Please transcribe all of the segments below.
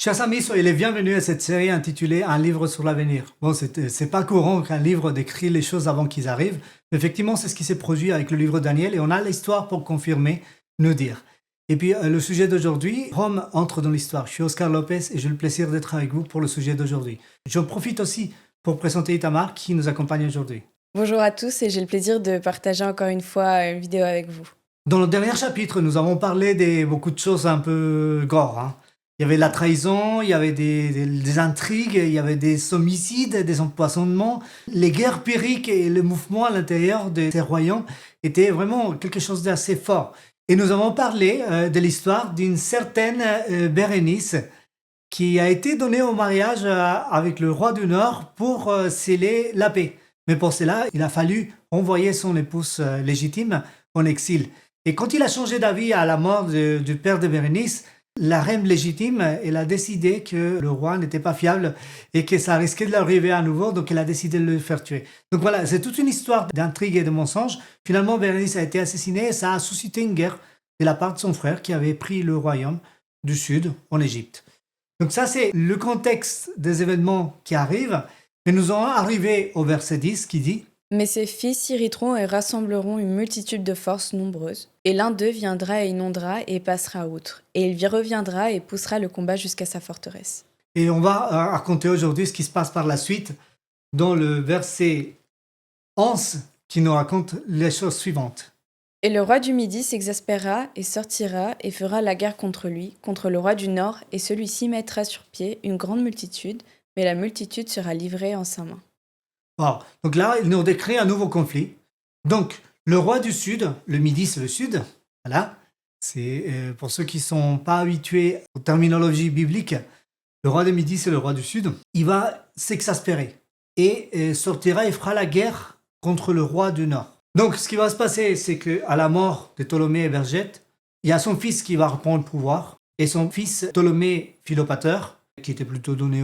Chers amis, soyez les bienvenus à cette série intitulée Un livre sur l'avenir. Bon, c'est pas courant qu'un livre décrit les choses avant qu'ils arrivent, mais effectivement, c'est ce qui s'est produit avec le livre de Daniel et on a l'histoire pour confirmer, nous dire. Et puis, le sujet d'aujourd'hui, Rome entre dans l'histoire. Je suis Oscar Lopez et j'ai le plaisir d'être avec vous pour le sujet d'aujourd'hui. J'en profite aussi pour présenter Itamar qui nous accompagne aujourd'hui. Bonjour à tous et j'ai le plaisir de partager encore une fois une vidéo avec vous. Dans le dernier chapitre, nous avons parlé de beaucoup de choses un peu gore, hein. Il y avait la trahison, il y avait des intrigues, il y avait des homicides, des empoisonnements. Les guerres pyrrhiques et le mouvement à l'intérieur de ces royaumes étaient vraiment quelque chose d'assez fort. Et nous avons parlé de l'histoire d'une certaine Bérénice qui a été donnée au mariage avec le roi du Nord pour sceller la paix. Mais pour cela, il a fallu envoyer son épouse légitime en exil. Et quand il a changé d'avis à la mort du père de Bérénice, la reine légitime, elle a décidé que le roi n'était pas fiable et que ça risquait de l'arriver à nouveau, donc elle a décidé de le faire tuer. Donc voilà, c'est toute une histoire d'intrigue et de mensonges. Finalement, Bérénice a été assassinée et ça a suscité une guerre de la part de son frère qui avait pris le royaume du sud en Égypte. Donc ça, c'est le contexte des événements qui arrivent. Et nous allons arriver au verset 10 qui dit « Mais ses fils s'irriteront et rassembleront une multitude de forces nombreuses. Et l'un d'eux viendra et inondera et passera outre. Et il reviendra et poussera le combat jusqu'à sa forteresse. » Et on va raconter aujourd'hui ce qui se passe par la suite dans le verset 11 qui nous raconte les choses suivantes. Et le roi du Midi s'exaspéra et sortira et fera la guerre contre lui, contre le roi du Nord, et celui-ci mettra sur pied une grande multitude, mais la multitude sera livrée en sa main. Bon, donc là, il nous décrit un nouveau conflit. Donc, le roi du Sud, le Midi c'est le Sud, voilà, c'est pour ceux qui ne sont pas habitués aux terminologies bibliques, le roi du Midi c'est le roi du Sud, il va s'exaspérer et sortira et fera la guerre contre le roi du Nord. Donc, ce qui va se passer, c'est qu'à la mort de Ptolémée et Bergète, il y a son fils qui va reprendre le pouvoir et son fils Ptolémée Philopateur, qui était plutôt donné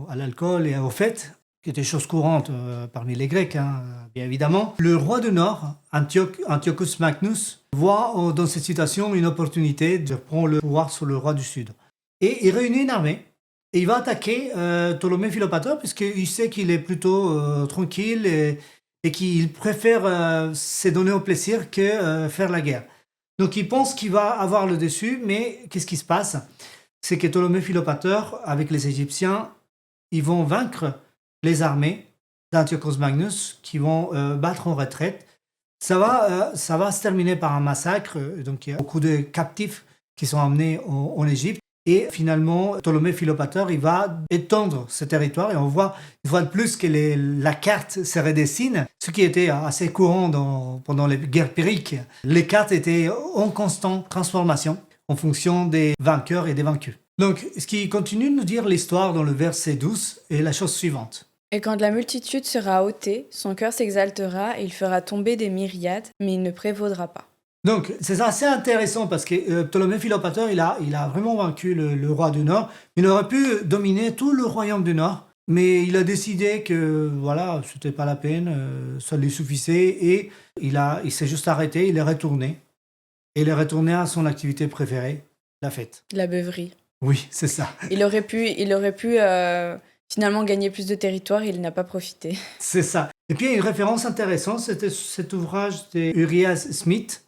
à l'alcool et aux fêtes, qui était chose courante parmi les Grecs, hein, bien évidemment. Le roi du Nord, Antiochus Magnus, voit dans cette situation une opportunité de prendre le pouvoir sur le roi du Sud. Et il réunit une armée, et il va attaquer Ptolémée Philopateur, puisqu'il sait qu'il est plutôt tranquille et qu'il préfère se donner au plaisir que faire la guerre. Donc il pense qu'il va avoir le dessus, mais qu'est-ce qui se passe? C'est que Ptolémée Philopateur, avec les Égyptiens, ils vont vaincre les armées d'Antiochos Magnus qui vont battre en retraite. Ça va se terminer par un massacre. Donc il y a beaucoup de captifs qui sont emmenés en Égypte. Et finalement, Ptolémée Philopateur, il va étendre ce territoire. Et on voit une fois de plus que la carte se redessine, ce qui était assez courant pendant les guerres pyrrhiques. Les cartes étaient en constante transformation en fonction des vainqueurs et des vaincus. Donc, ce qui continue de nous dire l'histoire dans le verset 12 est la chose suivante. Et quand la multitude sera ôtée, son cœur s'exaltera et il fera tomber des myriades, mais il ne prévaudra pas. Donc, c'est assez intéressant parce que Ptolémée Philopateur, il a vraiment vaincu le roi du Nord. Il aurait pu dominer tout le royaume du Nord, mais il a décidé que, voilà, c'était pas la peine, ça lui suffisait et il s'est juste arrêté, il est retourné. Et il est retourné à son activité préférée, la fête. La beuverie. Oui, c'est ça. Il aurait pu finalement gagner plus de territoire et il n'a pas profité. C'est ça. Et puis, il y a une référence intéressante, c'était cet ouvrage de Uriah Smith.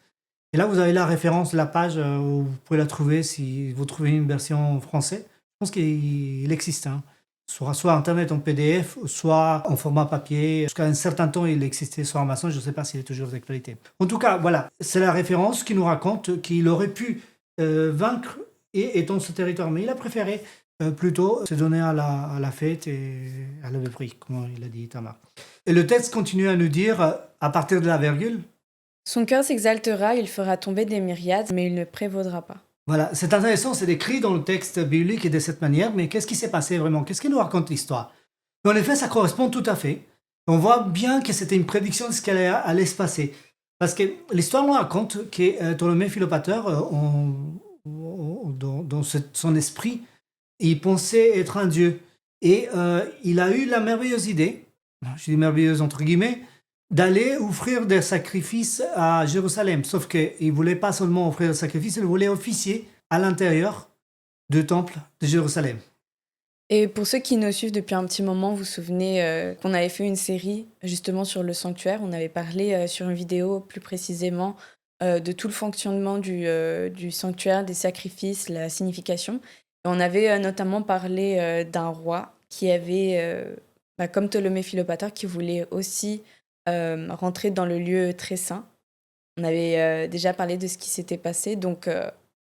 Et là, vous avez la référence, la page où vous pouvez la trouver si vous trouvez une version en français. Je pense qu'il existe, hein. Soit Internet en PDF, soit en format papier. Jusqu'à un certain temps, il existait sur Amazon. Je ne sais pas s'il est toujours d'actualité. En tout cas, voilà, c'est la référence qui nous raconte qu'il aurait pu vaincre et étendre ce territoire. Mais il a préféré plutôt se donner à la fête et à la beuverie, comme il a dit Tamar. Et le texte continue à nous dire, à partir de la virgule, Son cœur s'exaltera, il fera tomber des myriades, mais il ne prévaudra pas. voilà, c'est intéressant, c'est décrit dans le texte biblique et de cette manière, mais qu'est-ce qui s'est passé vraiment? Qu'est-ce qui nous raconte l'histoire? En effet, ça correspond tout à fait. On voit bien que c'était une prédiction de ce qui allait se passer. Parce que l'histoire nous raconte que Ptolémée Philopateur, dans son esprit, il pensait être un dieu. Et il a eu la merveilleuse idée, je dis merveilleuse entre guillemets, d'aller offrir des sacrifices à Jérusalem. Sauf qu'il ne voulait pas seulement offrir des sacrifices, il voulait officier à l'intérieur du temple de Jérusalem. Et pour ceux qui nous suivent depuis un petit moment, vous vous souvenez qu'on avait fait une série justement sur le sanctuaire. On avait parlé sur une vidéo plus précisément de tout le fonctionnement du sanctuaire, des sacrifices, la signification. Et on avait notamment parlé d'un roi qui avait, comme Ptolémée Philopator, qui voulait aussi rentrer dans le lieu très saint. On avait déjà parlé de ce qui s'était passé, donc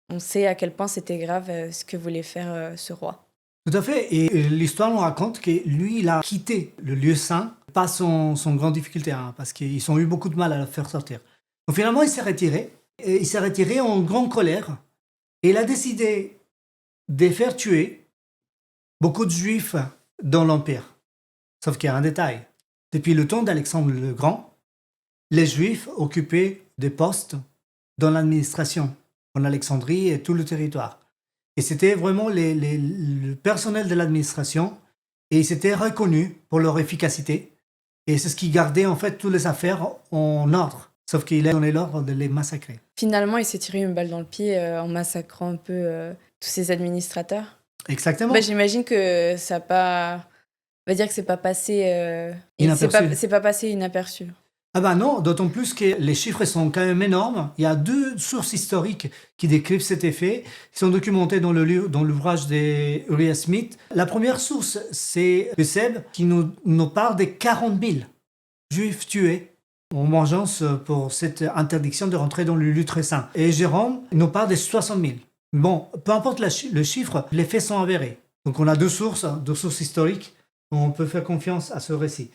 on sait à quel point c'était grave ce que voulait faire ce roi. Tout à fait. Et l'histoire nous raconte que lui, il a quitté le lieu saint, pas son grande difficulté, hein, parce qu'ils ont eu beaucoup de mal à le faire sortir. Donc finalement, il s'est retiré. Et il s'est retiré en grande colère. Et il a décidé de faire tuer beaucoup de Juifs dans l'Empire. Sauf qu'il y a un détail. Depuis le temps d'Alexandre le Grand, les Juifs occupaient des postes dans l'administration, en Alexandrie et tout le territoire. Et c'était vraiment le personnel de l'administration, et ils étaient reconnus pour leur efficacité. Et c'est ce qui gardait en fait toutes les affaires en ordre. Sauf qu'il a donné l'ordre de les massacrer. Finalement, il s'est tiré une balle dans le pied en massacrant un peu tous ces administrateurs. Exactement. J'imagine que ça n'a pas... On va dire que c'est pas passé... Inaperçu. C'est pas passé inaperçu. Ah ben non, d'autant plus que les chiffres sont quand même énormes. Il y a 2 sources historiques qui décrivent cet effet, qui sont documentées dans l'ouvrage d'Uriah Smith. La première source, c'est Eusèbe, qui nous parle des 40 000 Juifs tués en vengeance pour cette interdiction de rentrer dans le lieu très saint. Et Jérôme nous parle des 60 000. Bon, peu importe le chiffre, les faits sont avérés. Donc on a 2 sources historiques, où on peut faire confiance à ce récit.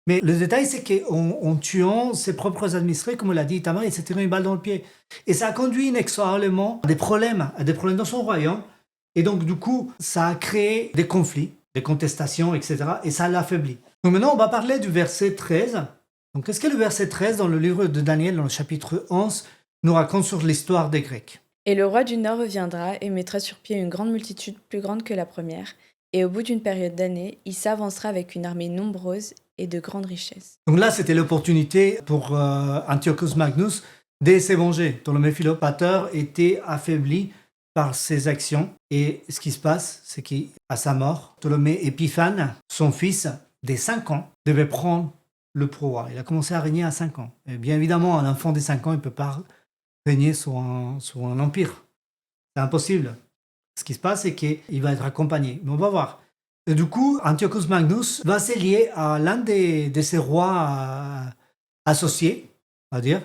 Mais le détail, c'est qu'en tuant ses propres administrés, comme l'a dit Itamar, il s'est tiré une balle dans le pied. Et ça a conduit inexorablement à des problèmes dans son royaume. Et donc, du coup, ça a créé des conflits, des contestations, etc. Et ça l'affaiblit. Donc maintenant, on va parler du verset 13. Donc, qu'est-ce que le verset 13 dans le livre de Daniel, dans le chapitre 11, nous raconte sur l'histoire des Grecs? Et le roi du Nord reviendra et mettra sur pied une grande multitude plus grande que la première. Et au bout d'une période d'années, il s'avancera avec une armée nombreuse et de grandes richesses. Donc là, c'était l'opportunité pour Antiochus Magnus de se venger. Ptolémée Philopator était affaibli par ses actions. Et ce qui se passe, c'est qu'à sa mort, Ptolémée Épiphane, son fils de 5 ans, devait prendre le pouvoir. Il a commencé à régner à 5 ans. Et bien évidemment, un enfant de 5 ans, il ne peut pas régner sur un empire. C'est impossible. Ce qui se passe, c'est qu'il va être accompagné. Mais on va voir. Et du coup, Antiochus Magnus va se lier à l'un de ses rois associés, on va dire,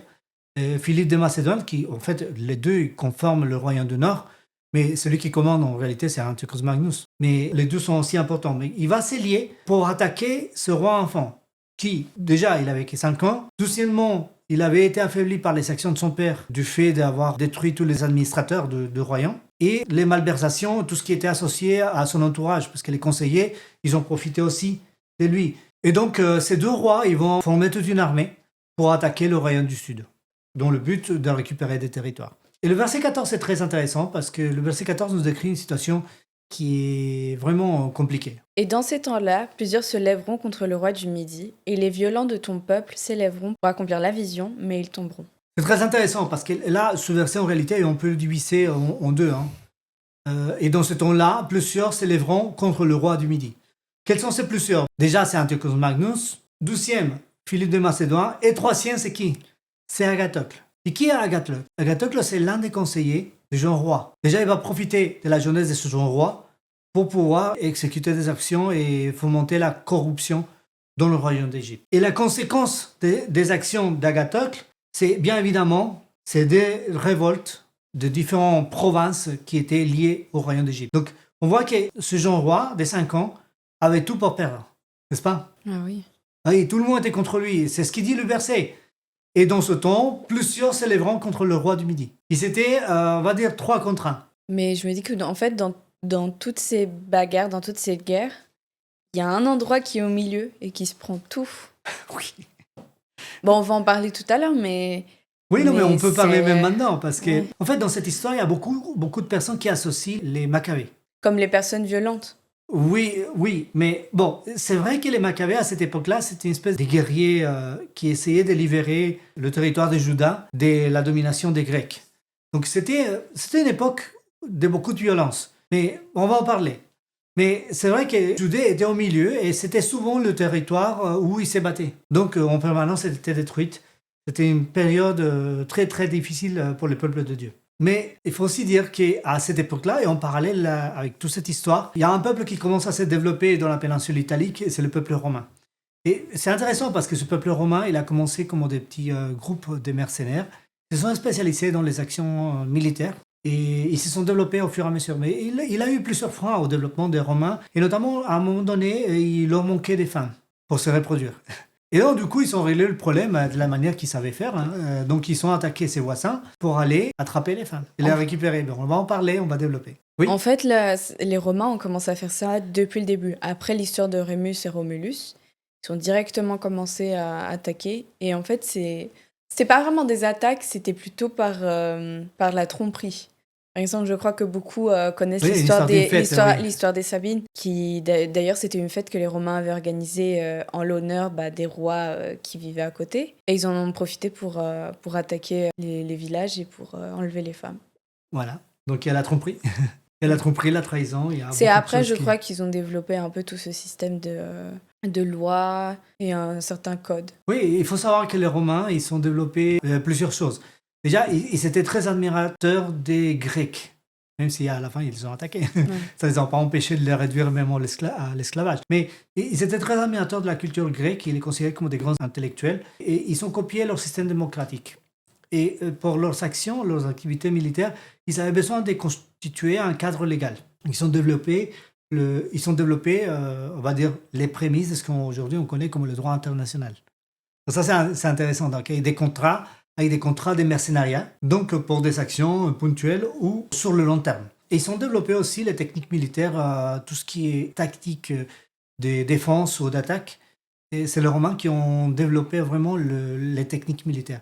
Philippe de Macédoine, qui, en fait, les deux ils conforment le royaume du Nord, mais celui qui commande, en réalité, c'est Antiochus Magnus. Mais les deux sont aussi importants. Mais il va se lier pour attaquer ce roi enfant, qui, déjà, il avait que 5 ans. Deuxièmement, il avait été affaibli par les actions de son père, du fait d'avoir détruit tous les administrateurs de royaume. Et les malversations, tout ce qui était associé à son entourage, parce que les conseillers, ils ont profité aussi de lui. Et donc, ces 2 rois, ils vont former toute une armée pour attaquer le royaume du Sud, dont le but de récupérer des territoires. Et le verset 14 est très intéressant, parce que le verset 14 nous décrit une situation qui est vraiment compliquée. Et dans ces temps-là, plusieurs se lèveront contre le roi du Midi, et les violents de ton peuple s'élèveront pour accomplir la vision, mais ils tomberont. C'est très intéressant parce que là, ce verset, en réalité, on peut le diviser en 2. Et dans ce temps-là, plusieurs s'élèveront contre le roi du Midi. Quels sont ces plusieurs? Déjà, c'est Antiochus Magnus. 12e, Philippe de Macédoine. Et 3e, c'est qui? C'est Agathocle. Et qui est Agathocle? Agathocle, c'est l'un des conseillers du jeune roi. Déjà, il va profiter de la jeunesse de ce jeune roi pour pouvoir exécuter des actions et fomenter la corruption dans le royaume d'Égypte. Et la conséquence des actions d'Agathocle, c'est bien évidemment, c'est des révoltes de différentes provinces qui étaient liées au royaume d'Égypte. Donc, on voit que ce jeune roi de 5 ans avait tout pour perdre, n'est-ce pas? Ah oui. Oui, tout le monde était contre lui, c'est ce qu'il dit le verset. Et dans ce temps, plusieurs s'élèveront contre le roi du Midi. Et c'était, on va dire, 3 contre 1. Mais je me dis que, en fait, dans toutes ces bagarres, dans toutes ces guerres, il y a un endroit qui est au milieu et qui se prend tout. Oui. Bon, on va en parler tout à l'heure, mais... Oui, non, mais on peut parler c'est- même maintenant, parce que, Ouais. en fait, dans cette histoire, il y a beaucoup de personnes qui associent les Maccabées. Comme les personnes violentes. Oui, mais bon, c'est vrai que les Maccabées, à cette époque-là, c'était une espèce de guerriers qui essayaient de libérer le territoire de Juda de la domination des Grecs. Donc c'était une époque de beaucoup de violence. Mais on va en parler. Mais c'est vrai que Judée était au milieu et c'était souvent le territoire où ils se battaient. Donc en permanence, elle était détruite. C'était une période très très difficile pour le peuple de Dieu. Mais il faut aussi dire qu'à cette époque-là, et en parallèle avec toute cette histoire, il y a un peuple qui commence à se développer dans la péninsule italique, et c'est le peuple romain. Et c'est intéressant parce que ce peuple romain, il a commencé comme des petits groupes de mercenaires. Ils se sont spécialisés dans les actions militaires. Et ils se sont développés au fur et à mesure. Mais il a eu plusieurs freins au développement des Romains. Et notamment, à un moment donné, il leur manquait des femmes pour se reproduire. Et donc, du coup, ils ont réglé le problème de la manière qu'ils savaient faire. Donc, ils sont attaqués ses voisins pour aller attraper les femmes et les récupérer. Donc, on va en parler, on va développer. Oui. En fait, les Romains ont commencé à faire ça depuis le début. Après l'histoire de Rémus et Romulus, ils ont directement commencé à attaquer. Et en fait, c'était pas vraiment des attaques, c'était plutôt par la tromperie. Par exemple, je crois que beaucoup connaissent Oui, l'histoire oui. l'histoire des Sabines, qui d'ailleurs c'était une fête que les Romains avaient organisée en l'honneur des rois qui vivaient à côté. Et ils en ont profité pour attaquer les villages et pour enlever les femmes. Voilà. Donc, il y a la tromperie. Il y a la tromperie, la trahison. Il y a C'est beaucoup de après, choses je crois, qu'ils ont développé un peu tout ce système de lois et un certain code. Oui, il faut savoir que les Romains, ils ont développé plusieurs choses. Déjà, ils étaient très admirateurs des Grecs, même si à la fin, ils les ont attaqués. Ça ne les a pas empêchés de les réduire même à l'esclavage. Mais ils étaient très admirateurs de la culture grecque, ils les considéraient comme des grands intellectuels, et ils ont copié leur système démocratique. Et pour leurs actions, leurs activités militaires, ils avaient besoin de constituer un cadre légal. Ils ont développé, on va dire, les prémices de ce qu'aujourd'hui on connaît comme le droit international. Donc ça, c'est intéressant. Donc, il y a des contrats de mercenariat, donc pour des actions ponctuelles ou sur le long terme. Et ils ont développé aussi les techniques militaires, tout ce qui est tactique de défense ou d'attaque. Et c'est les Romains qui ont développé vraiment les techniques militaires.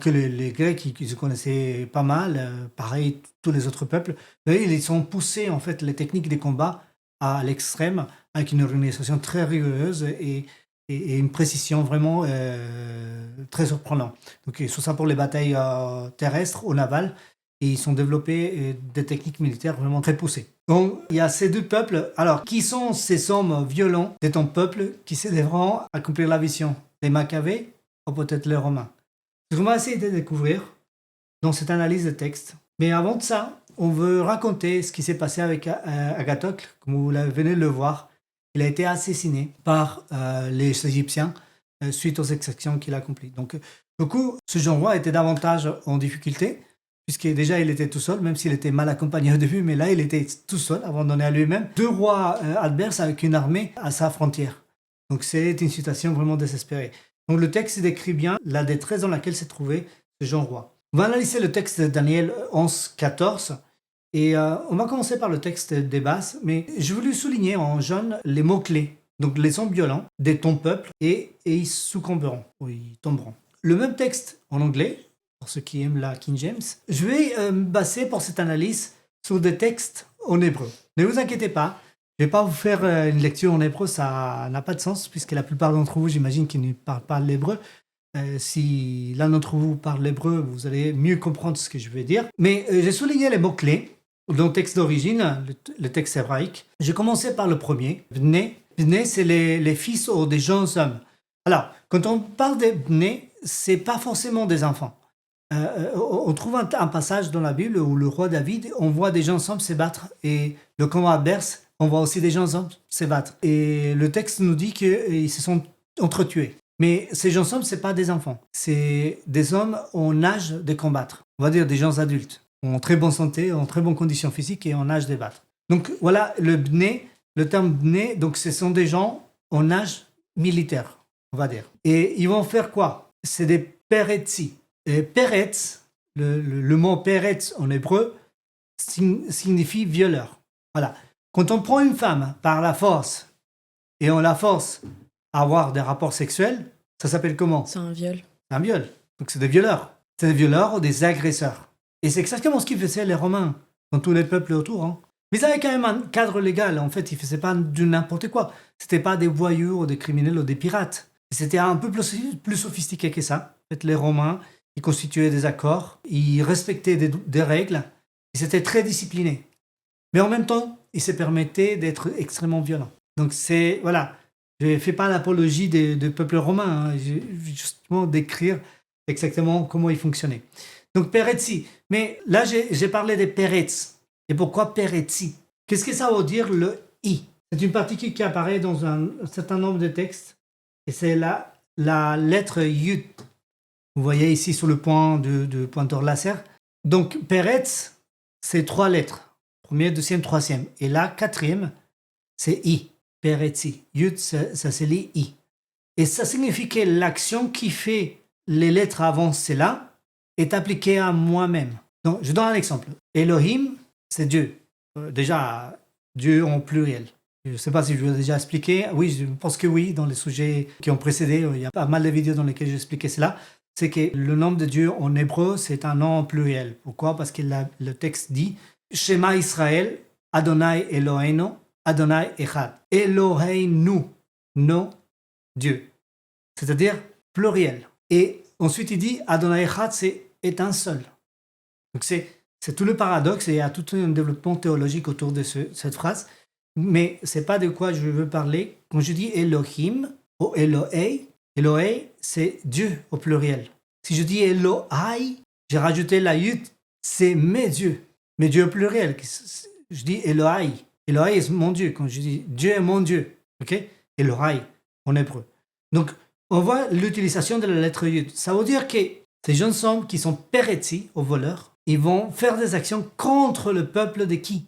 Que les Grecs, ils se connaissaient pas mal, pareil, tous les autres peuples, mais ils ont poussé en fait les techniques des combats à l'extrême, avec une organisation très rigoureuse et une précision vraiment très surprenante. Donc, c'est ça pour les batailles terrestres ou navales, et ils ont développé des techniques militaires vraiment très poussées. Donc, il y a ces deux peuples. Alors, qui sont ces hommes violents de ton peuple qui se devront accomplir la vision? Les Maccabées ou peut-être les Romains? Ce qu'on va essayer de découvrir dans cette analyse de texte. Mais avant de ça, on veut raconter ce qui s'est passé avec Agathocle, comme vous venez de le voir. Il a été assassiné par les Égyptiens suite aux exactions qu'il a accomplies. Donc, du coup, ce jeune roi était davantage en difficulté, puisque déjà il était tout seul, même s'il était mal accompagné au début, mais là il était tout seul, abandonné à lui-même. Deux rois adverses avec une armée à sa frontière. Donc, c'est une situation vraiment désespérée. Donc le texte décrit bien la détresse dans laquelle s'est trouvé ce jeune roi. On va analyser le texte de Daniel 11, 14 et on va commencer par le texte des bases, mais je voulais souligner en jaune les mots-clés. Donc les hommes violents de ton peuple et ils succomberont, ou ils tomberont. Le même texte en anglais, pour ceux qui aiment la King James, je vais me baser pour cette analyse sur des textes en hébreu. Ne vous inquiétez pas. Je ne vais pas vous faire une lecture en hébreu, ça n'a pas de sens, puisque la plupart d'entre vous, j'imagine, qu'ils ne parlent pas l'hébreu. Si l'un d'entre vous parle l'hébreu, vous allez mieux comprendre ce que je veux dire. Mais j'ai souligné les mots-clés dans le texte d'origine, le texte hébraïque. J'ai commencé par le premier, Bné. Bné, c'est les fils ou des jeunes hommes. Alors, quand on parle de Bné, ce n'est pas forcément des enfants. On trouve un passage dans la Bible où le roi David, on voit des jeunes hommes se battre et le combat adverse, on voit aussi des jeunes hommes se battre. Et le texte nous dit qu'ils se sont entretués. Mais ces jeunes hommes, ce n'est pas des enfants. C'est des hommes en âge de combattre. On va dire des gens adultes, en très bonne santé, en très bonnes conditions physiques et en âge de battre. Donc voilà, le terme bné, donc ce sont des gens en âge militaire, on va dire. Et ils vont faire quoi? C'est des peretzi. Et peretz, le mot peretz en hébreu, signifie violeur. Voilà. Quand on prend une femme par la force et on la force à avoir des rapports sexuels, ça s'appelle comment? C'est un viol. C'est un viol. Donc c'est des violeurs. C'est des violeurs ou des agresseurs. Et c'est exactement ce qu'ils faisaient les Romains dans tous les peuples autour. Hein. Mais ils avaient quand même un cadre légal. En fait, ils ne faisaient pas du n'importe quoi. C'était pas des voyous ou des criminels ou des pirates. C'était un peu plus sophistiqué que ça. En fait, les Romains, ils constituaient des accords, ils respectaient des règles, ils étaient très disciplinés. Mais en même temps, il se permettait d'être extrêmement violent. Donc voilà, je ne fais pas l'apologie du peuple romain, hein, je vais justement décrire exactement comment il fonctionnait. Donc Peretzi, mais là j'ai parlé des Peretz. Et pourquoi Peretzi? Qu'est-ce que ça veut dire le i? C'est une particule qui apparaît dans un certain nombre de textes, et c'est la lettre yud. Vous voyez ici sur le point de pointeur laser. Donc Peretz, c'est 3 lettres. Première, deuxième, troisième. Et la quatrième, c'est I. Peretzi. Yud, ça se lit I. Et ça signifie que l'action qui fait les lettres avant cela est appliquée à moi-même. Donc, je donne un exemple. Elohim, c'est Dieu. Déjà, Dieu en pluriel. Je ne sais pas si je vous ai déjà expliqué. Oui, je pense que oui, dans les sujets qui ont précédé. Il y a pas mal de vidéos dans lesquelles j'ai expliqué cela. C'est que le nom de Dieu en hébreu, c'est un nom pluriel. Pourquoi? Parce que le texte dit Shema Israël, Adonai Eloheinu, Adonai Echad. Eloheinu, non Dieu. C'est-à-dire pluriel. Et ensuite, il dit Adonai Echad, est un seul. Donc c'est tout le paradoxe et il y a tout un développement théologique autour de cette phrase. Mais ce n'est pas de quoi je veux parler. Quand je dis Elohim ou Elohei, Elohei, c'est Dieu au pluriel. Si je dis Elohai, j'ai rajouté la yud, c'est mes dieux. Mes dieux au pluriel. Je dis Elohai. Elohai est mon Dieu. Quand je dis Dieu est mon Dieu. Ok? Elohai en hébreu. Donc, on voit l'utilisation de la lettre yud. Ça veut dire que ces jeunes hommes qui sont peretzi, aux voleurs, ils vont faire des actions contre le peuple de qui?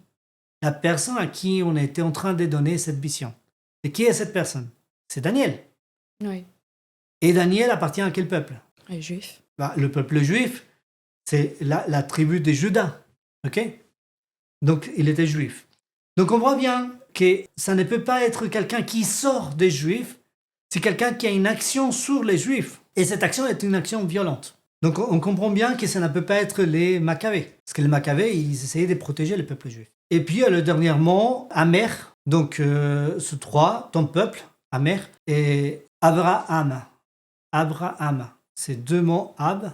La personne à qui on était en train de donner cette mission. Et qui est cette personne? C'est Daniel. Oui. Et Daniel appartient à quel peuple? Les Juifs. Le peuple juif, c'est la tribu des Judas. Ok? Donc, il était juif. Donc, on voit bien que ça ne peut pas être quelqu'un qui sort des Juifs, c'est quelqu'un qui a une action sur les Juifs. Et cette action est une action violente. Donc, on comprend bien que ça ne peut pas être les Maccabées. Parce que les Maccabées, ils essayaient de protéger le peuple juif. Et puis, le dernier mot, Amer. Donc, ce 3, ton peuple, Amer, et Abraham. Abraham. C'est 2 mots, Ab,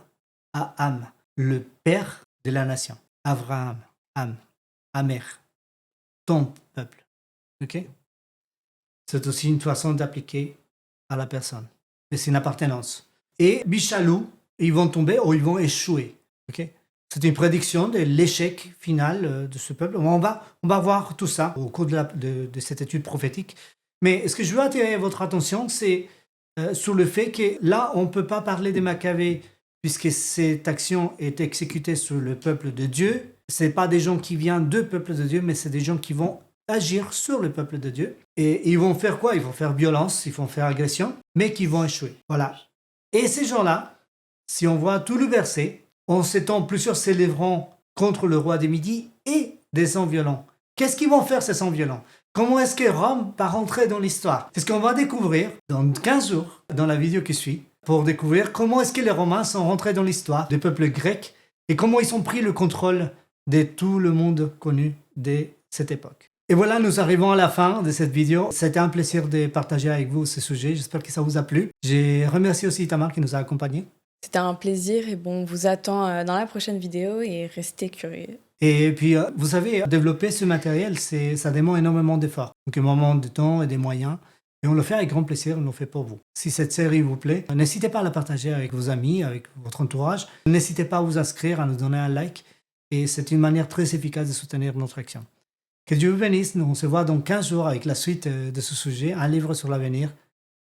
à Am, le père de la nation. Abraham, Am, Amer, ton peuple. Ok? C'est aussi une façon d'appliquer à la personne. Et c'est une appartenance. Et Bichalou, ils vont tomber ou ils vont échouer. Ok? C'est une prédiction de l'échec final de ce peuple. On va voir tout ça au cours de cette étude prophétique. Mais ce que je veux attirer votre attention, c'est sur le fait que là, on ne peut pas parler des Maccabées puisque cette action est exécutée sur le peuple de Dieu. Ce n'est pas des gens qui viennent du peuple de Dieu, mais c'est des gens qui vont agir sur le peuple de Dieu. Et ils vont faire quoi? Ils vont faire violence, ils vont faire agression, mais qui vont échouer. Voilà. Et ces gens-là, si on voit tout le verset, on s'étend plusieurs s'élèveront contre le roi des Midi et des sangs violents. Qu'est-ce qu'ils vont faire ces sangs violents? Comment est-ce que Rome va rentrer dans l'histoire? C'est ce qu'on va découvrir dans 15 jours, dans la vidéo qui suit, pour découvrir comment est-ce que les Romains sont rentrés dans l'histoire du peuple grec et comment ils ont pris le contrôle de tout le monde connu de cette époque. Et voilà, nous arrivons à la fin de cette vidéo. C'était un plaisir de partager avec vous ce sujet. J'espère que ça vous a plu. Je remercie aussi Tamar qui nous a accompagnés. C'était un plaisir et bon, on vous attend dans la prochaine vidéo et restez curieux. Et puis, vous savez, développer ce matériel, ça demande énormément d'efforts. Donc, un moment de temps et des moyens. Et on le fait avec grand plaisir, on le fait pour vous. Si cette série vous plaît, n'hésitez pas à la partager avec vos amis, avec votre entourage. N'hésitez pas à vous inscrire, à nous donner un like. Et c'est une manière très efficace de soutenir notre action. Que Dieu vous bénisse. Nous, on se voit dans 15 jours avec la suite de ce sujet, un livre sur l'avenir.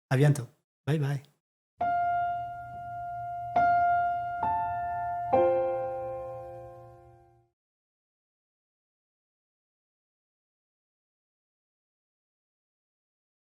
À bientôt. Bye bye.